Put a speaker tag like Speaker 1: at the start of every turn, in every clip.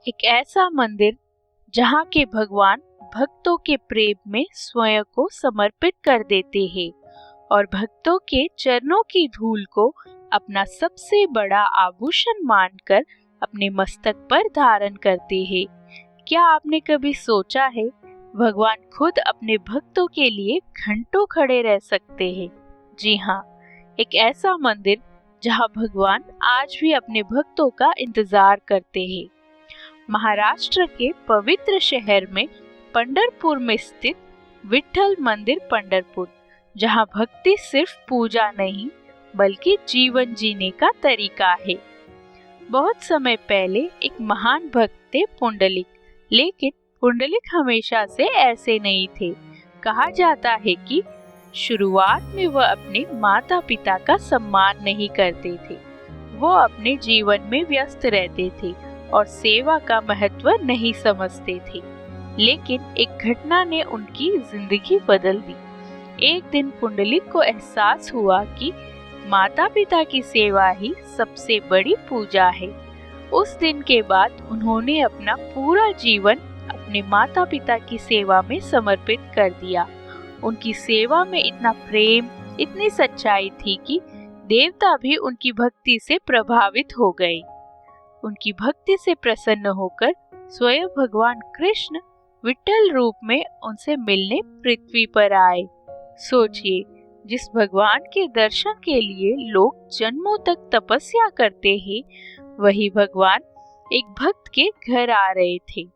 Speaker 1: एक ऐसा मंदिर जहाँ के भगवान भक्तों के प्रेम में स्वयं को समर्पित कर देते हैं और भक्तों के चरणों की धूल को अपना सबसे बड़ा आभूषण मानकर अपने मस्तक पर धारण करते हैं। क्या आपने कभी सोचा है भगवान खुद अपने भक्तों के लिए घंटों खड़े रह सकते हैं? जी हाँ, एक ऐसा मंदिर जहाँ भगवान आज भी अपने भक्तों का इंतजार करते हैं। महाराष्ट्र के पवित्र शहर में पंढरपुर में स्थित विठ्ठल मंदिर पंढरपुर, जहाँ भक्ति सिर्फ पूजा नहीं बल्कि जीवन जीने का तरीका है। बहुत समय पहले एक महान भक्त थे पुंडलिक, लेकिन पुंडलिक हमेशा से ऐसे नहीं थे। कहा जाता है कि शुरुआत में वह अपने माता पिता का सम्मान नहीं करते थे। वो अपने जीवन में व्यस्त रहते थे और सेवा का महत्व नहीं समझते थे। लेकिन एक घटना ने उनकी जिंदगी बदल दी। एक दिन पुंडलिक को एहसास हुआ कि माता पिता की सेवा ही सबसे बड़ी पूजा है। उस दिन के बाद उन्होंने अपना पूरा जीवन अपने माता पिता की सेवा में समर्पित कर दिया। उनकी सेवा में इतना प्रेम, इतनी सच्चाई थी कि देवता भी उनकी भक्ति से प्रभावित हो गए। उनकी भक्ति से प्रसन्न होकर स्वयं भगवान कृष्ण विठ्ठल रूप में उनसे मिलने पृथ्वी पर आए। सोचिए, जिस भगवान के दर्शन के लिए लोग जन्मों तक तपस्या करते हैं, वही भगवान एक भक्त के घर आ रहे थे।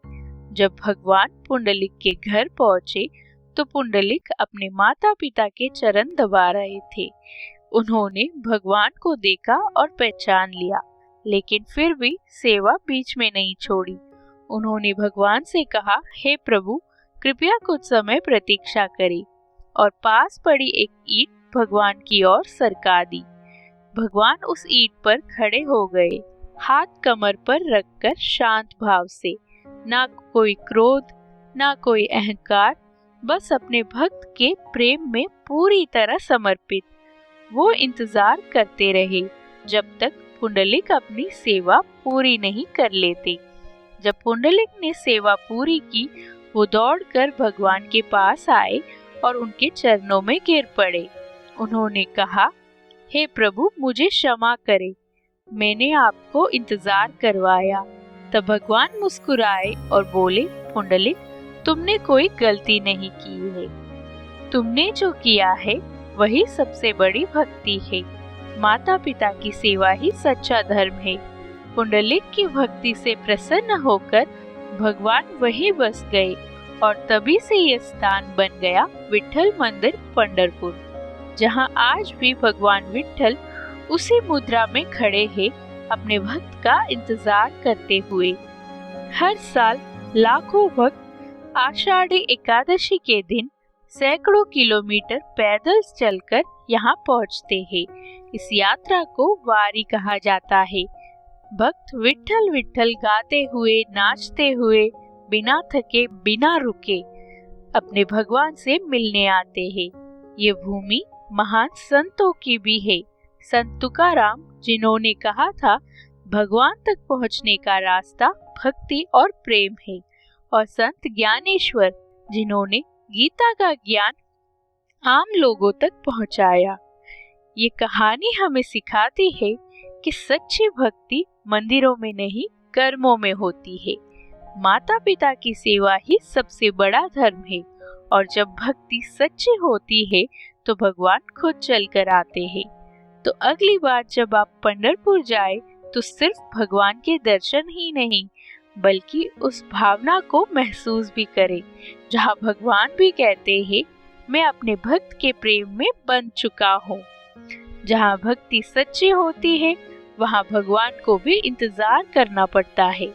Speaker 1: जब भगवान पुंडलिक के घर पहुंचे तो पुंडलिक अपने माता पिता के चरण दबा रहे थे। उन्होंने भगवान को देखा और पहचान लिया, लेकिन फिर भी सेवा बीच में नहीं छोड़ी। उन्होंने भगवान से कहा, हे प्रभु, कृपया कुछ समय प्रतीक्षा करें, और पास पड़ी एक ईंट भगवान की ओर सरका दी। भगवान उस ईंट पर खड़े हो गए, हाथ कमर पर रखकर शांत भाव से। ना कोई क्रोध, ना कोई अहंकार, बस अपने भक्त के प्रेम में पूरी तरह समर्पित। वो इंतजार करते रहे जब तक पुंडलिक अपनी सेवा पूरी नहीं कर लेते। जब पुंडलिक ने सेवा पूरी की, वो दौड़कर भगवान के पास आए और उनके चरणों में गिर पड़े। उन्होंने कहा, हे प्रभु, मुझे क्षमा करें, मैंने आपको इंतजार करवाया। तब भगवान मुस्कुराए और बोले, पुंडलिक, तुमने कोई गलती नहीं की है। तुमने जो किया है वही सबसे बड़ी भक्ति है। माता पिता की सेवा ही सच्चा धर्म है। पुंडलिक की भक्ति से प्रसन्न होकर भगवान वहीं बस गए और तभी से यह स्थान बन गया विठ्ठल मंदिर पंढरपुर, जहां आज भी भगवान विठ्ठल उसी मुद्रा में खड़े हैं, अपने भक्त का इंतजार करते हुए। हर साल लाखों भक्त आषाढ़ी एकादशी के दिन सैकड़ों किलोमीटर पैदल चलकर यहाँ पहुँचते हैं। इस यात्रा को वारी कहा जाता है। भक्त विठ्ठल विठ्ठल गाते हुए, नाचते हुए, बिना थके, बिना रुके अपने भगवान से मिलने आते हैं। ये भूमि महान संतों की भी है। संत तुकाराम, जिन्होंने कहा था भगवान तक पहुंचने का रास्ता भक्ति और प्रेम है, और संत ज्ञानेश्वर, जिन्होंने गीता का ज्ञान आम लोगों तक पहुंचाया। ये कहानी हमें सिखाती है कि सच्ची भक्ति मंदिरों में नहीं, कर्मों में होती है। माता पिता की सेवा ही सबसे बड़ा धर्म है, और जब भक्ति सच्ची होती है तो भगवान खुद चलकर आते हैं। तो अगली बार जब आप पंढरपुर जाए तो सिर्फ भगवान के दर्शन ही नहीं बल्कि उस भावना को महसूस भी करें, जहाँ भगवान भी कहते हैं, मैं अपने भक्त के प्रेम में बंध चुका हूँ। जहाँ भक्ति सच्ची होती है वहाँ भगवान को भी इंतजार करना पड़ता है।